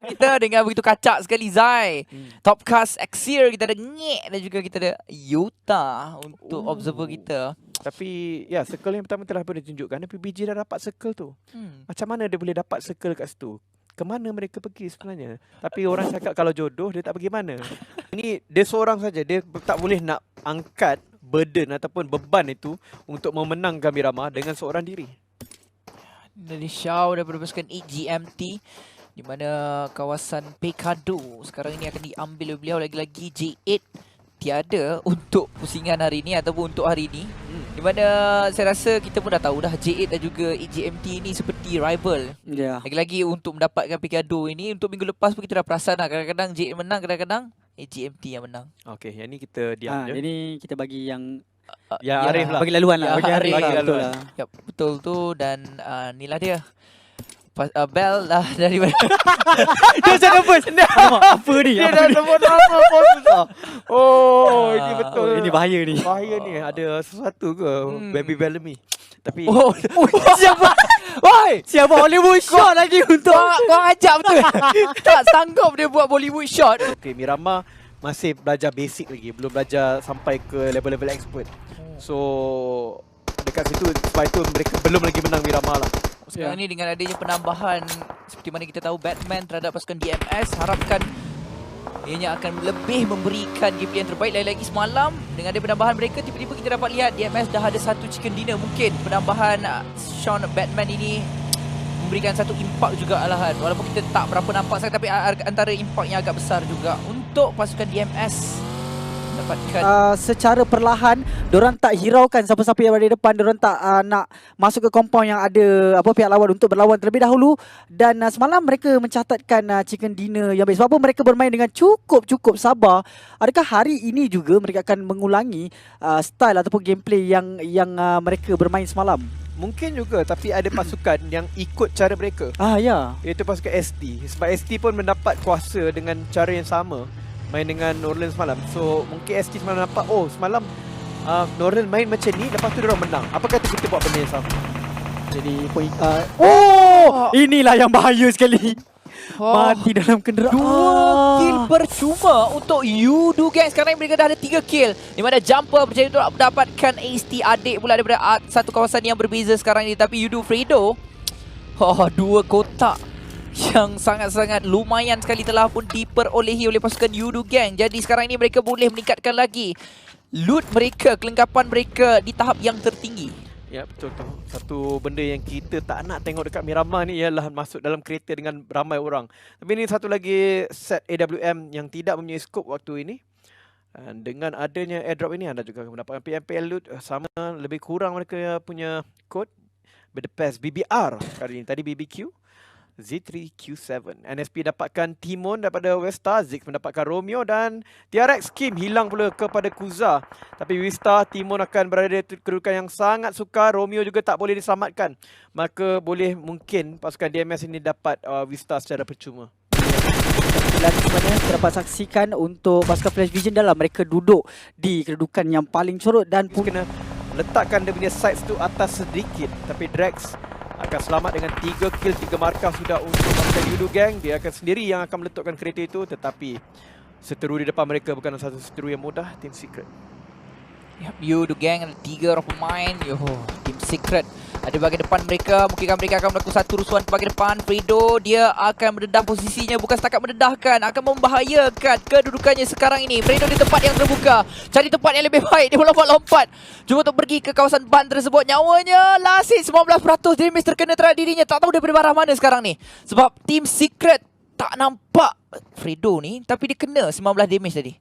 Kita dengan begitu kacak sekali Zai. Topcast Exir kita ada Ngek dan juga kita ada Yuta untuk observer kita. Tapi ya, circle yang pertama telah boleh tunjukkan. PBG dah dapat circle tu. Macam mana dia boleh dapat circle kat situ? Kemana mereka pergi sebenarnya? Tapi orang cakap kalau jodoh dia tak pergi mana. Ini dia seorang saja. Dia tak boleh nak angkat burden ataupun beban itu untuk memenangkan Miramar dengan seorang diri. Dari Shaw daripada pasukan EGMT, di mana kawasan Pekado sekarang ini akan diambil oleh beliau. Lagi-lagi J8 tiada untuk pusingan hari ini ataupun untuk hari ini. Di mana saya rasa kita pun dah tahu dah J8 dan juga EGMT ini seperti rival. Lagi-lagi untuk mendapatkan Pekado ini, untuk minggu lepas pun kita dah perasan lah. Kadang-kadang J8 menang, kadang-kadang EGMT yang menang. Okey, yang ni kita diam je. Jadi kita bagi yang Arif lah. bagi laluan lah. Ya, Bagi Arif Arif lah. lah. Betul lah. Ya, betul tu. Dan inilah dia. Bell lah daripada Dia macam nervous. Apa ni? Dia Apa dah ni? sebut nama pun susah. Oh, ini betul. Ini bahaya ni. Bahaya ni. Ada sesuatu ke Baby Bellamy? Tapi Siapa? Woi, Siapa Hollywood shot lagi untuk kau ajak betul. Tak sanggup dia buat Bollywood shot. okay, Miramar masih belajar basic lagi. Belum belajar sampai ke level-level expert. So dekat situ, sebab itu mereka belum lagi menang Miramar lah. Sekarang ni dengan adanya penambahan seperti mana kita tahu Batman terhadap pasukan DMS, harapkan ianya akan lebih memberikan gameplay yang terbaik. Lagi-lagi semalam dengan ada penambahan mereka, tiba-tiba kita dapat lihat DMS dah ada satu chicken dinner. Mungkin penambahan Sean Batman ini memberikan satu impak juga alahan. Walaupun kita tak berapa nampak sangat, tapi antara impaknya agak besar juga untuk pasukan DMS dapatkan. Secara perlahan diorang tak hiraukan siapa-siapa yang berada di depan. Diorang tak nak masuk ke compound yang ada pihak lawan untuk berlawan terlebih dahulu. Dan semalam mereka mencatatkan chicken dinner yang baik. Sebab apa mereka bermain dengan cukup sabar. Adakah hari ini juga mereka akan mengulangi style ataupun gameplay yang mereka bermain semalam? Mungkin juga, tapi ada pasukan yang ikut cara mereka. Ya. Iaitu pasukan ST. Sebab ST pun mendapat kuasa dengan cara yang sama main dengan Norland semalam. So mungkin ST semalam nampak, oh semalam Norland main macam ni, lepas tu diorang menang. Apa kata kita buat benda yang sama? Jadi inilah yang bahaya sekali. Mati dalam kenderaan. 2 kill percuma untuk Yudu gang. Sekarang mereka dah ada 3 kill. Di mana Jumper berjaya untuk mendapatkan AST adik pula daripada satu kawasan yang berbeza sekarang ini. Tapi Yudu Fredo, 2 kotak yang sangat-sangat lumayan sekali telah pun diperolehi oleh pasukan Yudu gang. Jadi sekarang ini mereka boleh meningkatkan lagi loot mereka, kelengkapan mereka di tahap yang tertinggi. Ya, betul tu. Satu benda yang kita tak nak tengok dekat Miramar ni ialah masuk dalam kereta dengan ramai orang. Tapi ni satu lagi set AWM yang tidak mempunyai skop waktu ini. Dan dengan adanya airdrop ini, anda juga akan mendapatkan PMPL loot sama, lebih kurang mereka punya code. The best BBR kali ini. Tadi BBQ. Z3Q7. NSP dapatkan Timon daripada Westa. Ziggs mendapatkan Romeo dan TRX Kim hilang pula kepada Kuza. Tapi Westa, Timon akan berada di kedudukan yang sangat sukar. Romeo juga tak boleh diselamatkan. Maka boleh mungkin pasukan DMS ini dapat Westa secara percuma. Dan sebenarnya kita dapat saksikan untuk pasukan Flash Vision dalam mereka duduk di kedudukan yang paling corot dan pun kena letakkan dia punya sights tu atas sedikit. Tapi Drax akan selamat dengan 3 kill, 3 markah sudah untuk pasukan Yudu gang. Dia akan sendiri yang akan meletupkan kereta itu. Tetapi seteru di depan mereka bukan satu seteru yang mudah. Team Secret. Yudu gang ada 3 orang pemain. Team Secret ada bahagian depan mereka. Mungkin mereka akan melakukan satu rusuhan ke bahagian depan. Fredo, dia akan mendedah posisinya. Bukan setakat mendedahkan, akan membahayakan kedudukannya sekarang ini. Fredo di tempat yang terbuka, cari tempat yang lebih baik. Dia melompat-lompat cuba untuk pergi ke kawasan ban tersebut. Nyawanya lasit 19%. Damage terkena terhadap dirinya. Tak tahu daripada arah mana sekarang ni. Sebab Team Secret tak nampak Fredo ni, tapi dia kena 19 damage tadi.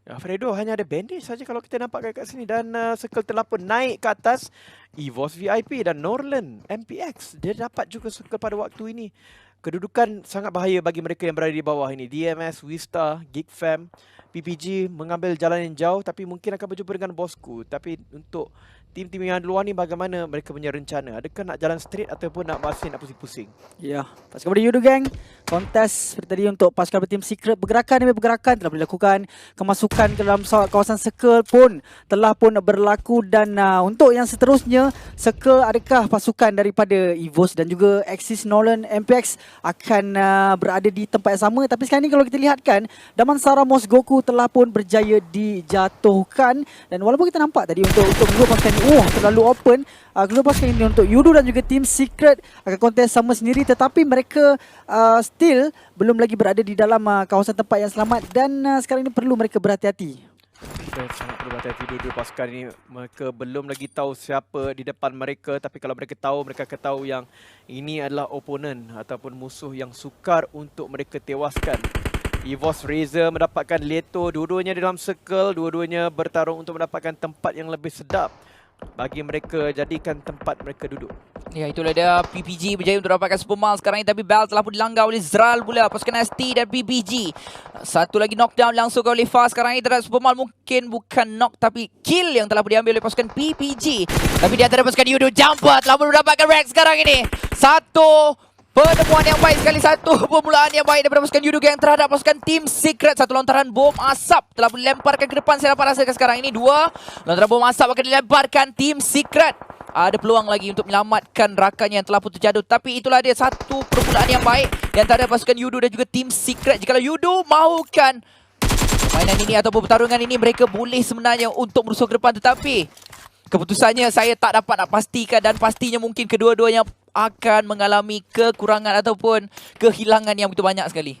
Fredo hanya ada bandage saja kalau kita nampak kat sini. Dan circle telah pun naik ke atas. EVOS VIP dan Norland MPX. Dia dapat juga circle pada waktu ini. Kedudukan sangat bahaya bagi mereka yang berada di bawah ini. DMS, Wista, Geekfam, PPG mengambil jalan yang jauh. Tapi mungkin akan berjumpa dengan bosku. Tapi untuk tim-tim yang luar ni, bagaimana mereka punya rencana? Adakah nak jalan straight ataupun nak masih nak pusing-pusing? ya, pasukan dari Yudu gang kontes seperti tadi untuk pasukan Team Secret, pergerakan demi pergerakan telah dilakukan, kemasukan ke dalam kawasan circle pun telah pun berlaku dan untuk yang seterusnya circle, adakah pasukan daripada EVOS dan juga Axis Nolan MPX akan berada di tempat yang sama? Tapi sekarang ni kalau kita lihatkan, Damansara Mosgoku telah pun berjaya dijatuhkan dan walaupun kita nampak tadi untuk kedua pasukan ni terlalu open, kedua pasukan ini untuk Yudo dan juga Team Secret akan kontes sama sendiri, tetapi mereka still belum lagi berada di dalam kawasan tempat yang selamat dan sekarang ini perlu mereka berhati-hati. Kita sangat perlu berhati-hati dua-dua pasukan ini. Mereka belum lagi tahu siapa di depan mereka, tapi kalau mereka tahu, mereka akan tahu yang ini adalah oponen ataupun musuh yang sukar untuk mereka tewaskan. EVOS Razor mendapatkan Leto, dua-duanya dalam circle, dua-duanya bertarung untuk mendapatkan tempat yang lebih sedap bagi mereka jadikan tempat mereka duduk. Ya, itulah dia PPG berjaya untuk dapatkan Supermal sekarang ini, tapi Bell telah pun dilanggar oleh Zral pula. Pasukan ST dan PPG. Satu lagi knockdown langsung oleh Fast sekarang ini terhadap Supermal. Mungkin bukan knock tapi kill yang telah pun diambil oleh pasukan PPG. Tapi di antara pasukan Yudo, Jumper telah pun mendapatkan Rex sekarang ini. Satu penemuan yang baik sekali, satu permulaan yang baik daripada pasukan Yudo Gang terhadap pasukan Team Secret. Satu lontaran bom asap telah pun dilemparkan ke depan, saya dapat rasakan sekarang ini. Dua lontaran bom asap akan dilemparkan Team Secret. Ada peluang lagi untuk menyelamatkan rakannya yang telah pun terjatuh. Tapi itulah dia satu permulaan yang baik di antara pasukan Yudo dan juga Team Secret. Jikalau Yudo mahukan permainan ini ataupun pertarungan ini, mereka boleh sebenarnya untuk berusaha ke depan. Tetapi keputusannya saya tak dapat nak pastikan dan pastinya mungkin kedua-duanya akan mengalami kekurangan ataupun kehilangan yang begitu banyak sekali.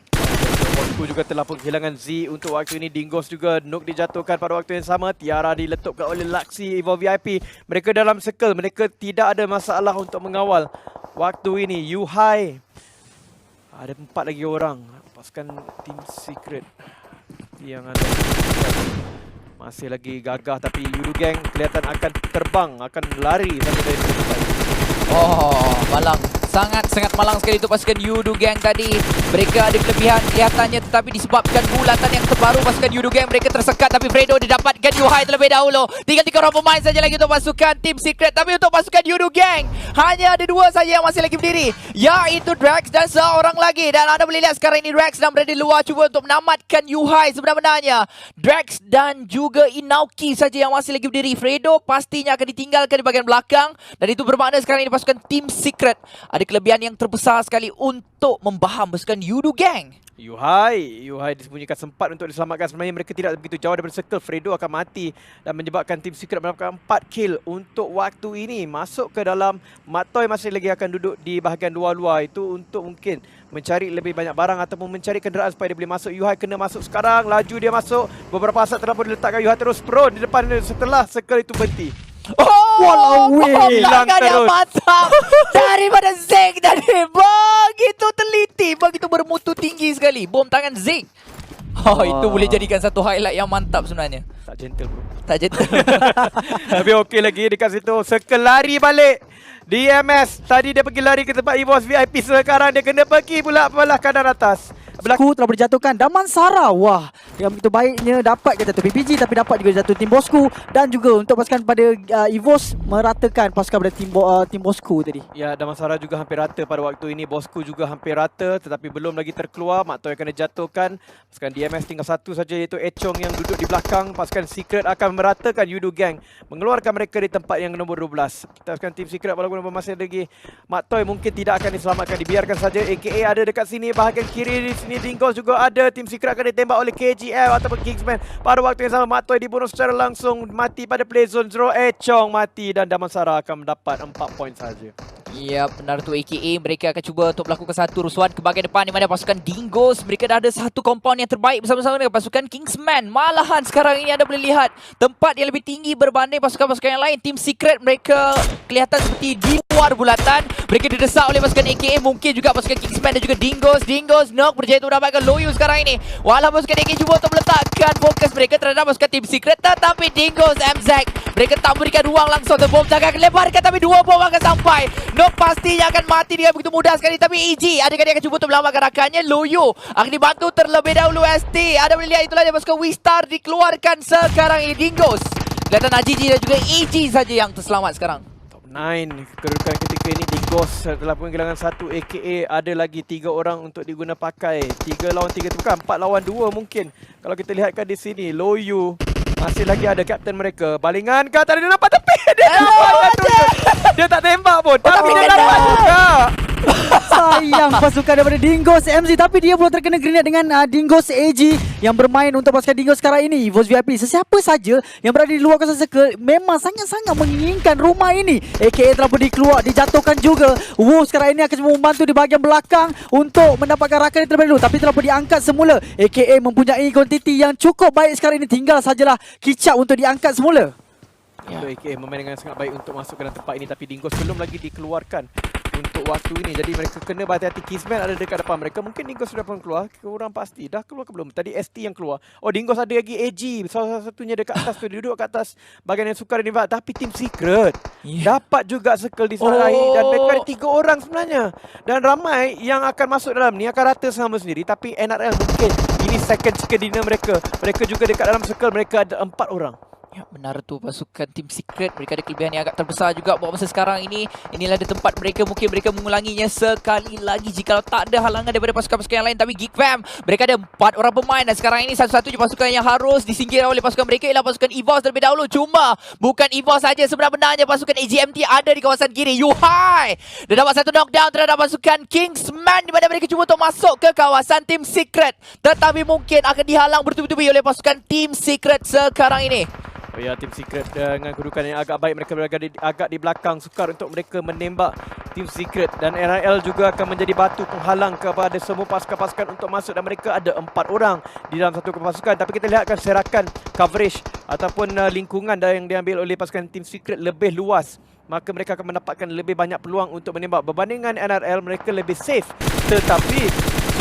Bosku juga telah pun kehilangan Z untuk waktu ini. Dingos juga Nook dijatuhkan pada waktu yang sama. Tiara diletupkan oleh Luxy Evo VIP. Mereka dalam circle, mereka tidak ada masalah untuk mengawal waktu ini. Yuhai, ada 4 lagi orang pasukan Team Secret yang ada masih lagi gagah, tapi Yudo Gang kelihatan akan terbang, akan lari sampai dari tempat. Malang. Sangat-sangat malang sekali untuk pasukan Yudo Gang tadi. Mereka ada kelebihan kelihatannya, tetapi disebabkan bulatan yang terbaru pasukan Yudo Gang, mereka tersekat. Tapi Fredo didapatkan Yuhai terlebih dahulu. Tinggal 3 orang pemain saja lagi untuk pasukan Team Secret. Tapi untuk pasukan Yudo Gang, hanya ada 2 saja yang masih lagi berdiri, iaitu Drax dan seorang lagi. Dan anda boleh lihat sekarang ini Drax sedang berada di luar cuba untuk menamatkan Yuhai. Sebenarnya Drax dan juga Inauki saja yang masih lagi berdiri. Fredo pastinya akan ditinggalkan di bahagian belakang. Dan itu bermakna sekarang ini pasukan Team Secret ada kelebihan yang terbesar sekali untuk membaham pasukan Yudo Gang. Yuhai disembunyikan sempat untuk diselamatkan. Sebenarnya mereka tidak begitu jauh daripada circle. Fredo akan mati dan menyebabkan Team Secret mendapatkan 4 kill untuk waktu ini. Masuk ke dalam, Matoy masih lagi akan duduk di bahagian luar-luar itu untuk mungkin mencari lebih banyak barang ataupun mencari kenderaan supaya dia boleh masuk. Yuhai kena masuk sekarang, laju dia masuk. Beberapa asap telah pun diletakkan. Yuhai terus pro di depan setelah circle itu berhenti. Hilang terus. Yang mantap daripada Zeke tadi. Begitu teliti, begitu bermutu tinggi sekali bom tangan Zeke. Itu boleh jadikan satu highlight yang mantap sebenarnya. Tak gentle bro. Tak gentle. Tapi okey lagi dekat situ. Circle lari balik. DMS tadi dia pergi lari ke tempat EVOS VIP, sekarang dia kena pergi pula belah kanan atas. Bosku telah berjatuhkan. Damansara, wah, yang begitu baiknya dapat jatuh PPG, tapi dapat juga jatuh Tim Bosku. Dan juga untuk pasukan pada EVOS meratakan pasukan pada Tim Bosku tadi. Ya, Damansara juga hampir rata pada waktu ini. Bosku juga hampir rata, tetapi belum lagi terkeluar. Maktoy akan dijatuhkan. Pasukan DMS tinggal satu saja, iaitu Echong yang duduk di belakang. Pasukan Secret akan meratakan Yudo Gang, mengeluarkan mereka di tempat yang nombor 12. Pasukan Team Secret walaupun masih lagi Maktoy mungkin tidak akan diselamatkan, dibiarkan saja. AKA ada dekat sini bahagian kiri di sini. Dingos juga ada. Team Secret akan ditembak oleh KGL ataupun Kingsman. Pada waktu yang sama Maktoy dibunuh secara langsung, mati pada play zone 0. Echong mati dan Damansara akan mendapat 4 poin saja. Ya, benar tu AKA. Mereka akan cuba untuk melakukan satu rusuhan ke bahagian depan di mana pasukan Dingos, mereka dah ada satu compound yang terbaik bersama-sama dengan pasukan Kingsman. Malahan sekarang ini anda boleh lihat tempat yang lebih tinggi berbanding pasukan-pasukan yang lain. Team Secret mereka kelihatan seperti di luar bulatan. Mereka didesak oleh pasukan AKA, mungkin juga pasukan Kingsman dan juga Dingos. Nook berjaya untuk mendapatkan Loyu sekarang ini. Walau pasukan AKA cuba untuk meletakkan fokus mereka terhadap pasukan Team Secret, tetapi Dingos, MZak, mereka tak memberikan ruang langsung untuk bom jangan lebarkan, tapi 2 bom akan sampai. Nook pastinya akan mati dengan begitu mudah sekali, tapi EG adakah dia akan cuba untuk melamatkan rakannya? Loyu akan dibantu terlebih dahulu ST. Ada boleh lihat itulah dia pasukan Wistar dikeluarkan sekarang ini. Dingos kelihatan AGG dan juga EG saja yang terselamat sekarang. Top 9 kedudukan ketika ini. Ghost telah pun kehilangan 1, aka ada lagi 3 orang untuk diguna pakai. 3 lawan 3 tu bukan, 4 lawan 2 mungkin. Kalau kita lihatkan di sini, Loyu masih lagi ada kapten mereka. Balingan kah? Tadi dia nampak tepi. Dia tak tembak pun. Tapi dia dapat juga. Sayang pasukan daripada Dingos MZ, tapi dia belum terkena grenade dengan Dingos AG yang bermain untuk pasukan Dingos sekarang ini. EVOS VIP, sesiapa saja yang berada di luar kawasan circle memang sangat-sangat menginginkan rumah ini. AKA telah pun dijatuhkan juga. Wolf sekarang ini akan cuba membantu di bahagian belakang untuk mendapatkan rakan terlebih dahulu, tapi telah pun diangkat semula. AKA mempunyai kuantiti yang cukup baik sekarang ini, tinggal sajalah kicap untuk diangkat semula. Untuk AKA memain dengan sangat baik untuk masuk ke dalam tempat ini, tapi Dingos belum lagi dikeluarkan untuk waktu ini. Jadi mereka kena berhati-hati. Kingsman ada dekat depan mereka. Mungkin Dingos sudah pun keluar. Kurang pasti. Dah keluar ke belum? Tadi ST yang keluar. Oh, Dingos ada lagi AG. Salah satunya dekat atas tu. Dia duduk kat atas bahagian yang sukar ini. Tapi Team Secret dapat juga circle di sana ini. Dan mereka ada 3 orang sebenarnya. Dan ramai yang akan masuk dalam ni akan rata sama sendiri. Tapi NRL mungkin ini second chicken dinner mereka. Mereka juga dekat dalam circle. Mereka ada 4 orang. Ya, benar tu, pasukan Team Secret mereka ada kelebihan yang agak terbesar juga buat masa sekarang ini. Inilah ada tempat mereka, mungkin mereka mengulanginya sekali lagi jika tak ada halangan daripada pasukan-pasukan yang lain. Tapi Geek Fam, mereka ada 4 orang pemain dan sekarang ini satu-satunya pasukan yang harus disingkirkan oleh pasukan mereka ialah pasukan EVOS terlebih dahulu. Cuma bukan EVOS saja, sebenarnya pasukan AGMT ada di kawasan kiri. Yuhai dia dapat satu knockdown terhadap pasukan Kingsman di mana mereka cuba untuk masuk ke kawasan Team Secret, tetapi mungkin akan dihalang bertubi-tubi oleh pasukan Team Secret sekarang ini. Oh ya, Team Secret dengan kedudukan yang agak baik, mereka berada agak di belakang, sukar untuk mereka menembak Team Secret. Dan NRL juga akan menjadi batu penghalang kepada semua pasukan-pasukan untuk masuk. Dan mereka ada 4 orang di dalam satu pasukan. Tapi kita lihatkan serakan coverage ataupun lingkungan yang diambil oleh pasukan Team Secret lebih luas. Maka mereka akan mendapatkan lebih banyak peluang untuk menembak. Berbandingkan NRL, mereka lebih safe. Tetapi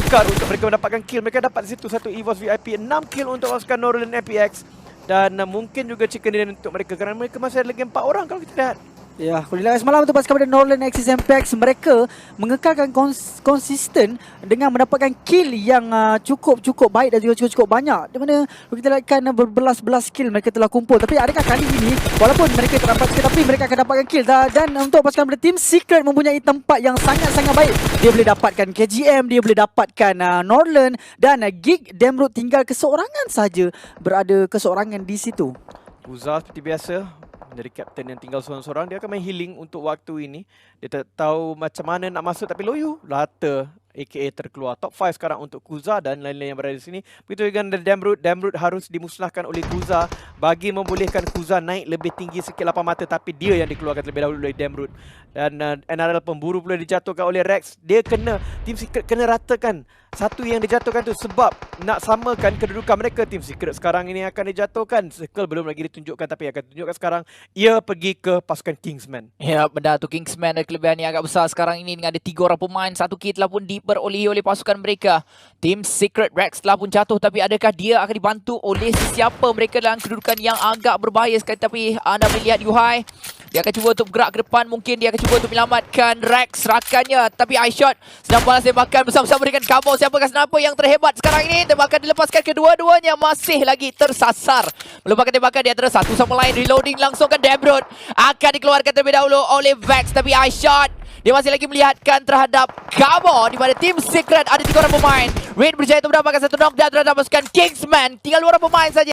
sukar untuk mereka mendapatkan kill. Mereka dapat di situ satu EVOS VIP, 6 kill untuk pasukan Northern MPX. Dan mungkin juga chicken dinner untuk mereka kerana mereka masih ada lagi 4 orang kalau kita lihat. Ya, kalau dilihat semalam untuk pasukan dari Northern Axis Impact, mereka mengekalkan konsisten dengan mendapatkan kill yang cukup baik dan juga cukup banyak. Di mana kita lihatkan berbelas-belas kill mereka telah kumpul. Tapi adakah kali ini walaupun mereka tak dapat skill, tapi mereka akan dapatkan kill. Dan untuk pasukan dari Team Secret mempunyai tempat yang sangat-sangat baik. Dia boleh dapatkan KGM, dia boleh dapatkan Northern dan Geek Demrut tinggal keseorangan saja berada keseorangan di situ. Uza seperti biasa dari kapten yang tinggal seorang-seorang, dia akan main healing untuk waktu ini. Dia tak tahu macam mana nak masuk, tapi Loyu rata aka terkeluar. Top 5 sekarang untuk Kuza dan lain-lain yang berada di sini. Begitu dengan Damrut. Damrut harus dimusnahkan oleh Kuza bagi membolehkan Kuza naik lebih tinggi sikit lapar mata, tapi dia yang dikeluarkan terlebih dahulu oleh Damrut. Dan NRL pemburu pula dijatuhkan oleh Rex. Dia kena, Team Secret kena ratakan satu yang dijatuhkan tu sebab nak samakan kedudukan mereka. Team Secret sekarang ini akan dijatuhkan. Circle belum lagi ditunjukkan, tapi akan ditunjukkan sekarang. Ia pergi ke pasukan Kingsman. Ya, benar tu, Kingsman ada kelebihan yang agak besar sekarang ini dengan ada 3 orang pemain. Satu kit telah pun diperolehi oleh pasukan mereka. Team Secret Rex telah pun jatuh, tapi adakah dia akan dibantu oleh sesiapa? Mereka dalam kedudukan yang agak berbahaya sekali. Tapi anda melihat Yuhai, dia akan cuba untuk bergerak ke depan. Mungkin dia akan cuba untuk menyelamatkan Rex rakannya. Tapi iShot sedang balas tembakan bersama-sama dengan Cabo. Siapakah sniper yang terhebat sekarang ini? Tembakan dilepaskan, kedua-duanya masih lagi tersasar. Melepaskan tembakan di antara satu sama lain. Reloading langsung ke Damrut. Akan dikeluarkan terlebih dahulu oleh Vex. Tapi iShot, dia masih lagi melihatkan terhadap Cabo. Di mana Team Secret ada 3 orang pemain. Raid berjaya untuk mendapatkan satu knockdown terhadap pasukan Kingsman. Tinggal 2 orang pemain saja.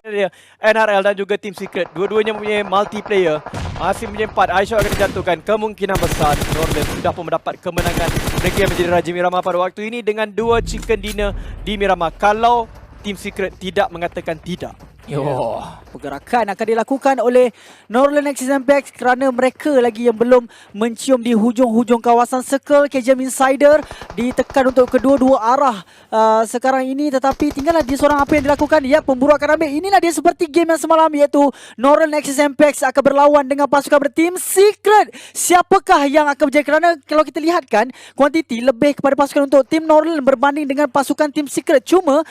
NRL dan juga Team Secret, dua-duanya mempunyai multiplayer. Masih menyempat, iShot akan dijatuhkan. Kemungkinan besar Northern sudah pun mendapat kemenangan. Mereka yang menjadi Raja Miramar pada waktu ini dengan 2 chicken dinner di Miramar. Kalau Team Secret tidak mengatakan tidak. Pergerakan akan dilakukan oleh Northern Axis Impact kerana mereka lagi yang belum mencium di hujung-hujung kawasan circle. KJM Insider ditekan untuk kedua-dua arah sekarang ini, tetapi tinggallah dia seorang apa yang dilakukan. Ya, pemburu akan ambil. Inilah dia seperti game yang semalam, iaitu Northern Axis Impact akan berlawan dengan pasukan berteam Secret. Siapakah yang akan berjaya? Kerana kalau kita lihatkan kuantiti lebih kepada pasukan untuk tim Northern berbanding dengan pasukan Team Secret. Cuma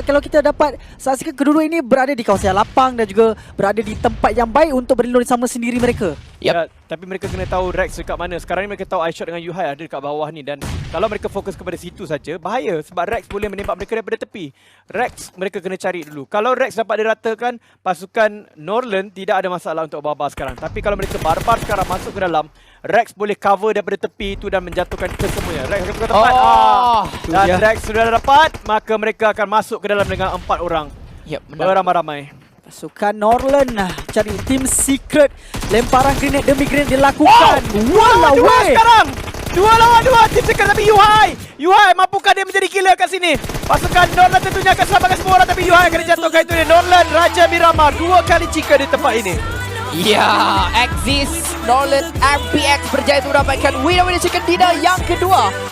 kalau kita dapat saksikan kedua-dua ini berada di kawasan lapang dan juga berada di tempat yang baik untuk berlindung sama sendiri mereka. Ya, tapi mereka kena tahu Rex dekat mana. Sekarang ni mereka tahu iShot dengan Yuhai ada dekat bawah ni. Dan kalau mereka fokus kepada situ saja, bahaya. Sebab Rex boleh menembak mereka daripada tepi. Rex mereka kena cari dulu. Kalau Rex dapat diratakan, pasukan Northern tidak ada masalah untuk barbar sekarang. Tapi kalau mereka barbar sekarang masuk ke dalam, Rex boleh cover daripada tepi itu dan menjatuhkan kesemuanya. Rex ke tempat. Dan dia. Rex sudah dapat, maka mereka akan masuk ke dalam dengan 4 orang. Yep, benar. Beramai-ramai. Pasukan Norland cari Team Secret. Lemparan grenade demi grenade dilakukan. Dua sekarang. 2 lawan 2. Team Secret tapi Yuhai mampukah dia menjadi killer kat sini? Pasukan Norland tentunya akan selamatkan semua orang, tapi Yuhai akan dijatuhkan. Itu dia Norland Raja Miramar 2 kali jika di tempat ini. Ya, Axis Norland RPX berjaya untuk mendapatkan winner chicken dinner yang kedua.